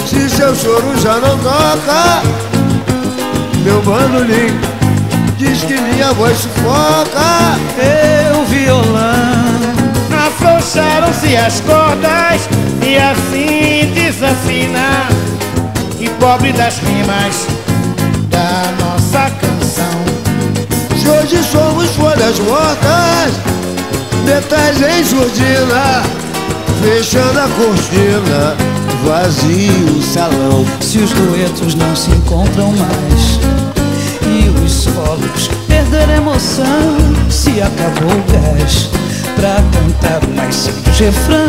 Se seu choro já não toca, meu bandolim diz que minha voz sufoca. Meu violão, afrouxaram-se as cordas e assim desafina. E pobre das rimas da nossa canção. Se hoje somos folhas mortas, metais em surdina, fechando a cortina, vazio o salão. Se os duetos não se encontram mais e os solos perderam emoção, se acabou o gás pra cantar o mais simples refrão,